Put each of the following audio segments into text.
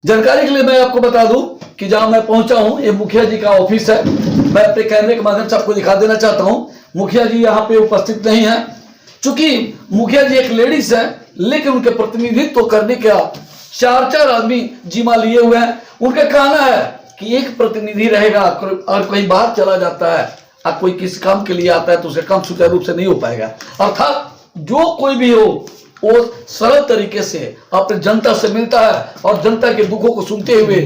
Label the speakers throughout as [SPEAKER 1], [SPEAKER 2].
[SPEAKER 1] जानकारी के लिए मैं आपको बता दूं कि जहां मैं पहुंचा हूं ये मुखिया जी का ऑफिस है। मैं अपने कैमरे के माध्यम से आपको दिखा देना चाहता हूं। मुखिया जी यहां पे उपस्थित नहीं है, चूंकि मुखिया जी एक लेडीज है, लेकिन उनके प्रतिनिधित्व करने का चार आदमी जिम्मा लिए हुए हैं। उनका कहना है कि एक प्रतिनिधि रहेगा और कहीं बाहर चला जाता है और कोई किसी काम के लिए आता है तो उसे काम सुचारू रूप से नहीं हो पाएगा। अर्थात जो कोई भी हो वो सरल तरीके से अपने जनता से मिलता है और जनता के दुखों को सुनते हुए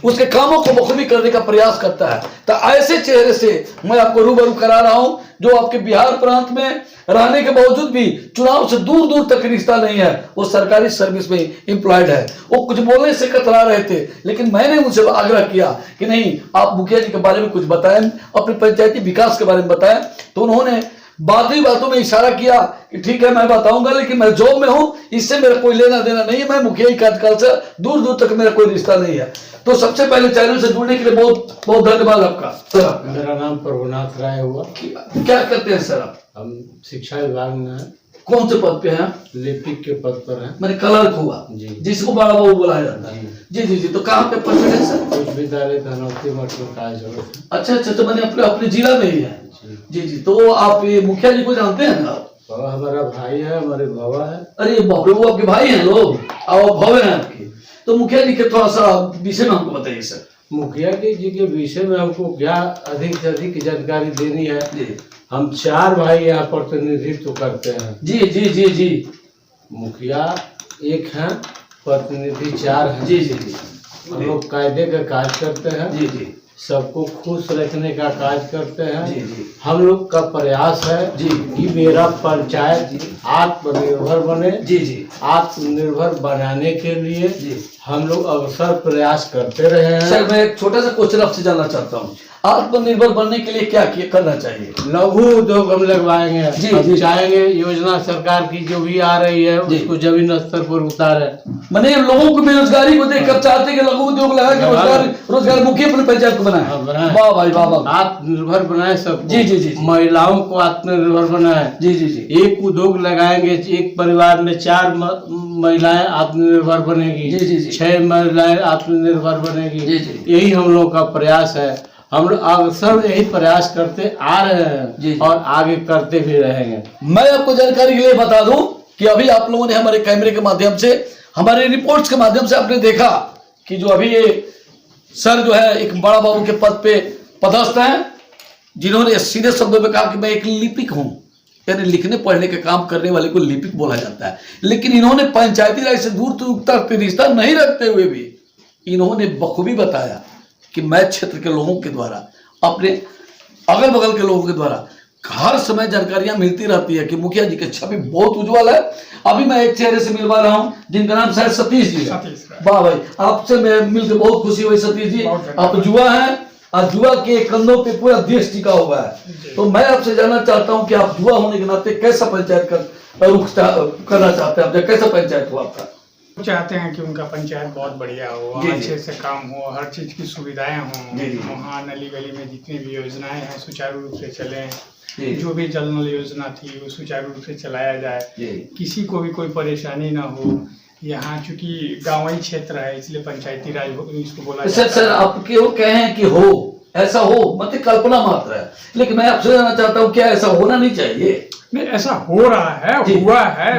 [SPEAKER 1] उसके कामों को बखूबी करने का प्रयास करता है। तो ऐसे चेहरे से मैं आपको रूबरू करा रहा हूं जो आपके बिहार प्रांत में रहने के बावजूद भी चुनाव से दूर दूर तक रिश्ता नहीं है। वो सरकारी सर्विस में एम्प्लॉयड है। वो कुछ बोलने से कतरा रहे थे, लेकिन मैंने उनसे आग्रह किया कि नहीं, आप मुखिया जी के बारे में कुछ बताएं, अपने पंचायती विकास के बारे में बताएं। तो उन्होंने बातों में इशारा किया कि ठीक है मैं बताऊंगा, लेकिन मैं जॉब में हूं, इससे मेरा कोई लेना देना नहीं है। मैं मुखिया जी कार्यकाल से दूर दूर तक मेरा कोई रिश्ता नहीं है। तो सबसे पहले चैनल से जुड़ने के लिए बहुत बहुत धन्यवाद आपका।
[SPEAKER 2] मेरा नाम प्रभुनाथ राय हुआ।
[SPEAKER 1] क्या करते हैं सर आप?
[SPEAKER 2] हम शिक्षा विभाग में हैं।
[SPEAKER 1] कौन से पद पे हैं?
[SPEAKER 2] लिपिक के पद पर हैं।
[SPEAKER 1] मैंने क्लर्क हुआ
[SPEAKER 2] जी,
[SPEAKER 1] जिसको बड़ा बाबू बुलाया जाता है। जी जी जी। तो कहाँ पे पद पे हैं सर?
[SPEAKER 2] उच्च विद्यालय धनौती मठ में कार्य जरूर।
[SPEAKER 1] अच्छा, तो मैंने अपने जिला में ही है। जी जी। तो आप ये मुखिया जी को जानते हैं ना?
[SPEAKER 2] बाबा हमारा भाई है, हमारे बाबा है।
[SPEAKER 1] अरे बाप रे, वो आपके भाई हैं लोग और भवे हैं आपके। तो मुखिया जी के थोड़ा सा विषय में हमको बताइए सर।
[SPEAKER 2] मुखिया जी के विषय में हमको क्या अधिक से अधिक जानकारी देनी है।
[SPEAKER 1] जी। हम
[SPEAKER 2] 4 भाई यहाँ प्रतिनिधित्व करते हैं।
[SPEAKER 1] जी जी जी जी।
[SPEAKER 2] मुखिया एक है, प्रतिनिधि 4 हैं।
[SPEAKER 1] जी जी जी।
[SPEAKER 2] हम लोग कायदे का कार्य करते हैं।
[SPEAKER 1] जी जी।
[SPEAKER 2] सबको खुश रखने का कार्य करते हैं।
[SPEAKER 1] जी जी।
[SPEAKER 2] हम लोग का प्रयास है
[SPEAKER 1] जी
[SPEAKER 2] कि मेरा पंचायत आत्मनिर्भर बने।
[SPEAKER 1] जी जी।
[SPEAKER 2] आत्मनिर्भर बनाने के लिए
[SPEAKER 1] जी
[SPEAKER 2] हम लोग अवसर प्रयास करते रहे हैं।
[SPEAKER 1] सर, मैं एक छोटा सा क्वेश्चन आपसे जानना चाहता हूँ। आत्मनिर्भर बनने के लिए क्या करना चाहिए?
[SPEAKER 2] लघु उद्योग हम लगवाएंगे।
[SPEAKER 1] जी,
[SPEAKER 2] हम
[SPEAKER 1] जी।
[SPEAKER 2] चाहेंगे योजना सरकार की जो भी आ रही है उसको जमीन स्तर पर उतारे।
[SPEAKER 1] मैंने लोगों को बेरोजगारी को देख कर चाहते हैं कि लघु उद्योग लगा के रोजगार मुखी अपने पंचायत को बनाए। वाह भाई वाह वाह।
[SPEAKER 2] आत्मनिर्भर बनाए सब।
[SPEAKER 1] जी जी जी।
[SPEAKER 2] महिलाओं को आत्मनिर्भर बनाए।
[SPEAKER 1] जी जी जी।
[SPEAKER 2] एक उद्योग लगाएंगे, एक परिवार में 4 महिलाएं आत्मनिर्भर बनेगी।
[SPEAKER 1] जी जी जी।
[SPEAKER 2] 6 महिलाएं आत्मनिर्भर बनेगी।
[SPEAKER 1] जी जी।
[SPEAKER 2] यही हम लोग का प्रयास है। हम लोग अक्सर यही प्रयास करते आ रहे हैं और आगे करते भी रहेंगे।
[SPEAKER 1] मैं आपको जानकारी के लिए बता दूं कि अभी आप लोगों ने हमारे कैमरे के माध्यम से, हमारे रिपोर्ट्स के माध्यम से आपने देखा कि जो अभी ये सर जो है एक बड़ा बाबू के पद पे पदस्थ हैं, जिन्होंने सीधे शब्दों में कहा कि मैं एक लिपिक हूं, यानी लिखने पढ़ने के काम करने वाले को लिपिक बोला जाता है। लेकिन इन्होंने पंचायती राज से दूर तक रिश्ता नहीं रखते हुए भी इन्होंने बखूबी बताया कि मैं क्षेत्र के लोगों के द्वारा, अपने अगल बगल के लोगों के द्वारा हर समय जानकारियां मिलती रहती है कि मुखिया जी की छवि बहुत उज्जवल है। अभी मैं एक चेहरे से मिलवा रहा हूं जिनका नाम शायद सतीश जी है। वाह भाई, आपसे मैं मिलकर बहुत खुशी हुई सतीश जी। आप युवा हैं और युवा के कंधों पे पूरा देश टिका हुआ है। तो मैं आपसे जानना चाहता हूं कि आप युवा होने के नाते कैसा पंचायत का रुख करना चाहते हैं? कैसा पंचायत हो आपका?
[SPEAKER 3] चाहते हैं कि उनका पंचायत बहुत बढ़िया हो, अच्छे से काम हो, हर चीज की सुविधाएं हों, वहाँ नली गली में जितनी भी योजनाएं हैं सुचारू रूप से चलें। जो भी जल नल योजना थी वो सुचारू रूप से चलाया जाए, किसी को भी कोई परेशानी ना हो। यहाँ चूंकि गांवी क्षेत्र है इसलिए पंचायती राज इसको बोला जाता है।
[SPEAKER 1] सर आप क्यों कहें कि हो, ऐसा हो, मतलब कल्पना मात्र है, लेकिन मैं आपसे जानना चाहता हूँ क्या ऐसा होना नहीं चाहिए?
[SPEAKER 3] नहीं, ऐसा हो रहा है, हुआ है,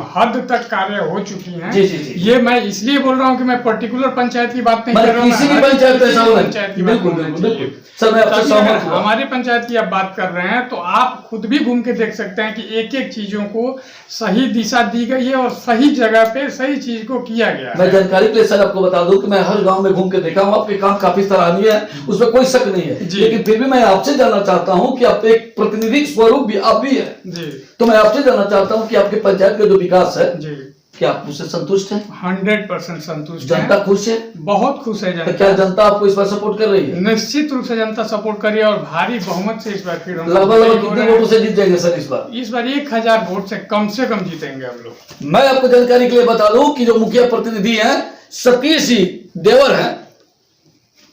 [SPEAKER 3] हद तक कार्य हो चुकी हैं।
[SPEAKER 1] जी जी जी।
[SPEAKER 3] ये मैं इसलिए बोल रहा हूँ कि मैं पर्टिकुलर पंचायत की बात नहीं कर रहा हूँ।
[SPEAKER 1] किसी भी पंचायत ऐसा होना
[SPEAKER 3] पंचायत की
[SPEAKER 1] बिल्कुल बिल्कुल सर, मैं आपसे सहमत हूं।
[SPEAKER 3] हमारी पंचायत की आप बात कर रहे हैं तो आप खुद भी घूम के देख सकते हैं कि एक एक चीजों को सही दिशा दी गई है और सही जगह पे सही चीज को किया गया है।
[SPEAKER 1] मैं जानकारी के लिए सर आपको बता दूं कि मैं हर गांव में घूम के देखा हूं, आपके काम काफी सराहनीय है, उसमें कोई शक नहीं है। लेकिन फिर भी मैं आपसे जानना चाहता हूं कि आप एक प्रतिनिधि स्वरूप भी आप भी है जी। तो मैं आपसे जानना चाहता हूं कि आपके पंचायत का जो विकास है जी, क्या आप उससे संतुष्ट हैं?
[SPEAKER 3] 100% संतुष्ट।
[SPEAKER 1] जनता खुश है?
[SPEAKER 3] बहुत खुश है जनता।
[SPEAKER 1] तो क्या जनता आपको इस बार सपोर्ट कर रही है?
[SPEAKER 3] निश्चित रूप से जनता सपोर्ट कर रही है और भारी बहुमत से इस बार फिर हम
[SPEAKER 1] लगभग कितने वोटों से जीत जाएंगे सर इस बार?
[SPEAKER 3] इस बार 1000 वोट से कम जीतेंगे हम लोग।
[SPEAKER 1] मैं आपको जानकारी के लिए बता दूं कि जो मुखिया प्रतिनिधि हैं सतीश जी देवर हैं,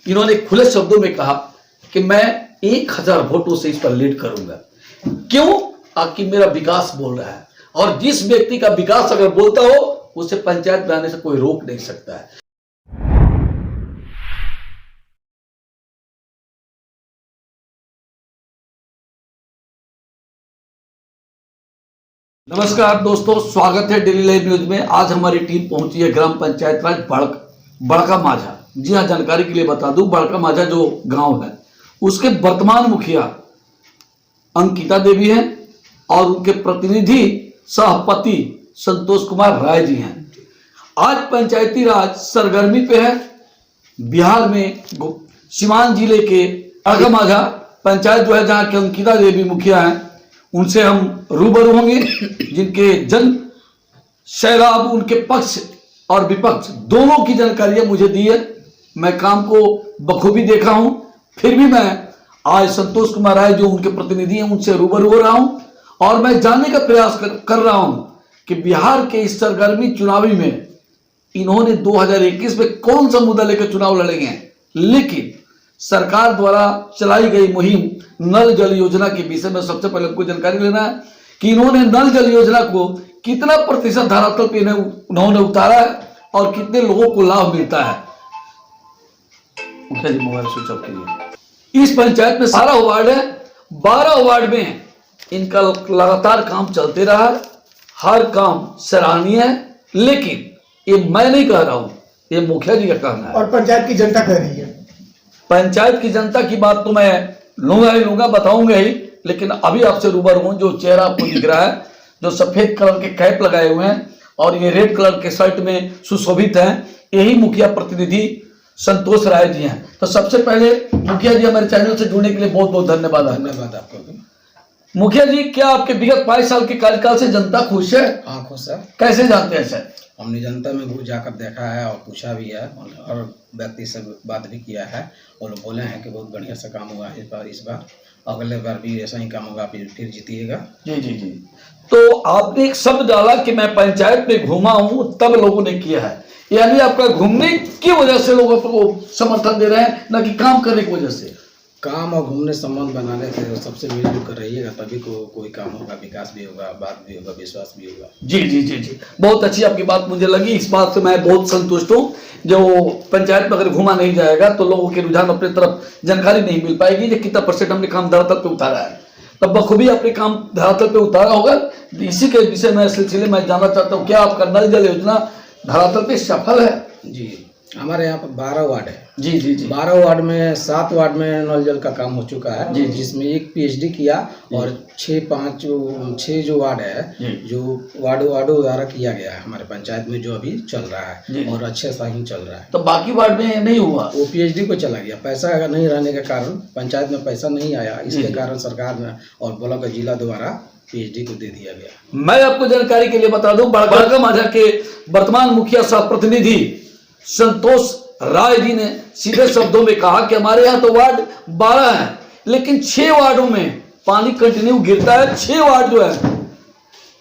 [SPEAKER 1] इन्होंने खुले शब्दों में कहा कि मैं 1000 वोटों से इस पर लीड करूंगा। क्यों? कि मेरा विकास बोल रहा है और जिस व्यक्ति का विकास अगर बोलता हो उसे पंचायत में आने से कोई रोक नहीं सकता है। नमस्कार दोस्तों, स्वागत है डेली लाइव न्यूज में। आज हमारी टीम पहुंची है ग्राम पंचायत राज बड़का माझा। जी हाँ, जानकारी के लिए बता दूं, बड़का माझा जो गांव है उसके वर्तमान मुखिया अंकिता देवी हैं और उनके प्रतिनिधि सहपति संतोष कुमार राय जी हैं। आज पंचायती राज सरगर्मी पे है। बिहार में सीवान जिले के बड़का माझा पंचायत जो है, जहां के अंकिता देवी मुखिया हैं, उनसे हम रूबरू होंगे, जिनके जन सैलाब उनके पक्ष और विपक्ष दोनों की जानकारियां मुझे दी है। मैं काम को बखूबी देखा हूं, फिर भी मैं आज संतोष कुमार राय जो उनके प्रतिनिधि हैं उनसे रूबरू हो रहा हूं और मैं जानने का प्रयास कर रहा हूं कि बिहार के इस सरगर्मी चुनावी में इन्होंने 2021 में कौन सा मुद्दा लेकर चुनाव लड़ेंगे। लेकिन सरकार द्वारा चलाई गई मुहिम नल जल योजना के विषय में सबसे पहले आपको जानकारी लेना है कि इन्होंने नल जल योजना को कितना प्रतिशत धरातल पे उन्होंने उतारा है और कितने लोगों को लाभ मिलता है। मोबाइल स्विच ऑफ कीजिए। इस पंचायत में 12 वार्ड है, 12 वार्ड में इनका लगातार काम चलते रहा। हर काम सराहनीय है, लेकिन ये मैं नहीं कह रहा हूं, ये मुखिया जी का कहना है
[SPEAKER 4] और पंचायत की जनता कह रही है।
[SPEAKER 1] पंचायत की जनता की बात तो मैं लूंगा ही लूंगा, बताऊंगा ही, लेकिन अभी आपसे रूबरू हूं। जो चेहरा आपको दिख रहा है, जो सफेद कलर के कैप लगाए हुए हैं और ये रेड कलर के शर्ट में सुशोभित हैं, यही मुखिया प्रतिनिधि संतोष राय जी हैं। तो सबसे पहले मुखिया जी, हमारे चैनल से जुड़ने के लिए बहुत बहुत धन्यवाद।
[SPEAKER 2] धन्यवाद आपको।
[SPEAKER 1] मुखिया जी, क्या आपके विगत 5 साल के कार्यकाल से जनता खुश है?
[SPEAKER 2] हाँ खुश है।
[SPEAKER 1] कैसे जानते हैं सर?
[SPEAKER 2] हमने जनता में घुस जाकर देखा है और पूछा भी है और व्यक्ति से बात भी किया है और लोग बोले हैं कि बहुत बढ़िया से काम हुआ है इस बार अगले बार भी ऐसा ही काम होगा, फिर जीतिएगा।
[SPEAKER 1] जी जी जी। तो आपने एक शब्द डाला कि मैं पंचायत में घूमा हूं, तब लोगों ने किया है, यानी आपका घूमने की वजह से लोगों को समर्थन दे रहे हैं, न कि काम करने की वजह से।
[SPEAKER 2] काम और घूमने संबंध बनाने से सबसे मिलजुल कर रहिएगा, तभी कोई काम होगा, विकास भी होगा, बात भी होगा, विश्वास भी होगा।
[SPEAKER 1] जी जी जी जी, बहुत अच्छी आपकी बात मुझे लगी। इस बात से मैं बहुत संतुष्ट हूँ। जो पंचायत में अगर घुमा नहीं जाएगा तो लोगों के रुझान अपने तरफ जानकारी नहीं मिल पाएगी कि कितना % हमने काम धरातल पे उतारा है। तब बखूबी अपने काम धरातल पे उतारा होगा। इसी के विषय में सिलसिले में जानना चाहता हूँ, क्या आपका नल जल योजना धरातल पे सफल है?
[SPEAKER 2] जी, हमारे यहाँ पर 12 वार्ड है।
[SPEAKER 1] जी जी जी।
[SPEAKER 2] 12 वार्ड में 7 वार्ड में नल जल का काम हो चुका है। जी, जिसमें 1 PhD किया और 6 जो वार्ड है, जो वार्डों द्वारा किया गया है हमारे पंचायत में, जो अभी चल रहा है और अच्छे सा ही चल रहा है।
[SPEAKER 1] तो बाकी वार्ड में नहीं हुआ?
[SPEAKER 2] वो PhD को चला गया। पैसा नहीं रहने के कारण पंचायत में पैसा नहीं आया, इसके कारण सरकार ने और ब्लॉक जिला द्वारा PhD को दे दिया गया।
[SPEAKER 1] मैं आपको जानकारी के लिए बता दूं, बड़का माझा के वर्तमान मुखिया सह प्रतिनिधि संतोष राय जी ने सीधे शब्दों में कहा कि हमारे यहाँ तो वार्ड 12 हैं, लेकिन 6 वार्डों में पानी कंटिन्यू गिरता है। 6 वार्ड जो है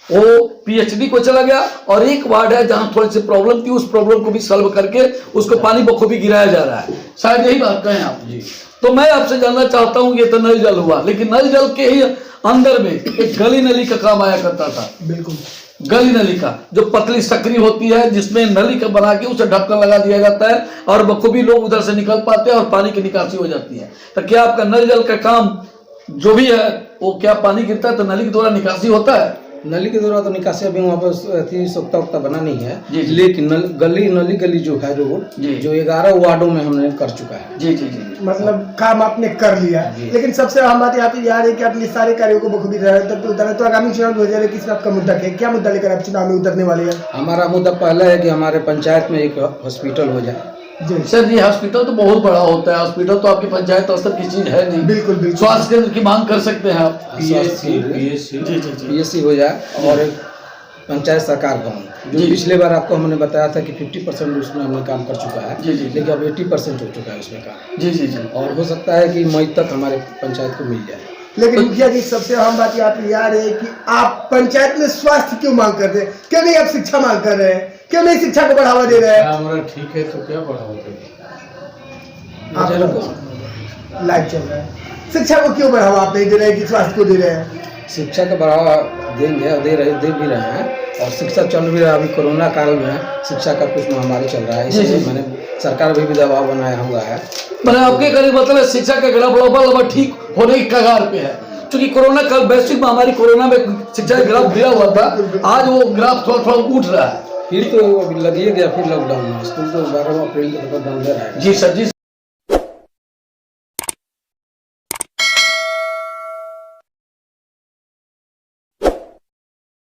[SPEAKER 1] वो PhD को चला गया और 1 वार्ड है जहां थोड़ी सी प्रॉब्लम थी, उस प्रॉब्लम को भी सॉल्व करके उसको पानी बखूबी गिराया जा रहा है। शायद यही बात कहें आप जी। तो मैं आपसे जानना चाहता हूं, ये तो नल जल हुआ, लेकिन नल जल के ही अंदर में एक गली नली का काम आया करता था।
[SPEAKER 4] बिल्कुल,
[SPEAKER 1] गली नली का जो पतली सकरी होती है, जिसमें नली का बना के उसे ढक्कन लगा दिया जाता है और बखूबी लोग उधर से निकल पाते हैं और पानी की निकासी हो जाती है। तो क्या आपका नल जल का काम जो भी है वो क्या पानी गिरता है तो नली के द्वारा निकासी होता है?
[SPEAKER 2] नली के द्वारा तो निकासी अभी वहाँ पर सोख्ता बना नहीं है, लेकिन गली जो है रोड जो 11 वार्डों में हमने कर चुका है।
[SPEAKER 1] जी जी जी,
[SPEAKER 4] मतलब काम आपने कर लिया। लेकिन सबसे अहम बात यहाँ पे यार है कि आपने सारे कार्यों को बखूबी उतारा। तो आगामी चुनाव 2021 में आपका मुद्दा क्या मुद्दा लेकर आप चुनाव में उतरने वाले हैं? हमारा
[SPEAKER 2] मुद्दा पहला है कि हमारे पंचायत में एक हॉस्पिटल हो जाए।
[SPEAKER 1] सर ये हॉस्पिटल तो बहुत बड़ा होता है, हॉस्पिटल तो आपकी पंचायत स्तर की चीज है नहीं।
[SPEAKER 4] बिल्कुल बिल्कुल।
[SPEAKER 1] स्वास्थ्य केंद्र की मांग कर सकते हैं आप।
[SPEAKER 2] PSC हो जाए और एक पंचायत सरकार भवन, जो पिछले बार आपको हमने बताया था कि 50% उसमें हमने काम कर चुका है, लेकिन अब 80% हो चुका है उसमें काम। जी जी जी। और हो सकता है कि मई तक हमारे पंचायत को मिल जाए।
[SPEAKER 4] लेकिन मुखिया जी, सबसे अहम बात यहाँ पे यार है कि आप पंचायत में स्वास्थ्य क्यों मांग कर रहे हैं? क्यों नहीं आप शिक्षा मांग कर रहे हैं? क्यों नहीं शिक्षा को बढ़ावा दे रहे हैं?
[SPEAKER 2] हमारा ठीक है तो क्या बढ़ावा दे?
[SPEAKER 4] लाइव चल रहा है, शिक्षा को क्यों बढ़ावा आप नहीं दे रहे कि स्वास्थ्य को दे रहे हैं?
[SPEAKER 2] शिक्षा का बढ़ावा देंगे और दे भी रहे हैं, और शिक्षा चल भी रहा है। अभी कोरोना काल में शिक्षा का कुछ महामारी चल रहा है, इसलिए मैंने सरकार भी दबाव बनाया हुआ है।
[SPEAKER 1] मैंने आपके करीब मतलब शिक्षा का ग्राफ लगभग ठीक होने की कगार पे है। चूंकि कोरोना कल वैश्विक महामारी कोरोना में शिक्षा का ग्राफ गिरा हुआ था, आज वो ग्राफ थोड़ा थोड़ा उठ रहा है।
[SPEAKER 2] फिर तो अभी लगिए गया, फिर लॉकडाउन में स्कूल तो 12 अप्रैल तक बंद रहेगा।
[SPEAKER 1] जी सर जी।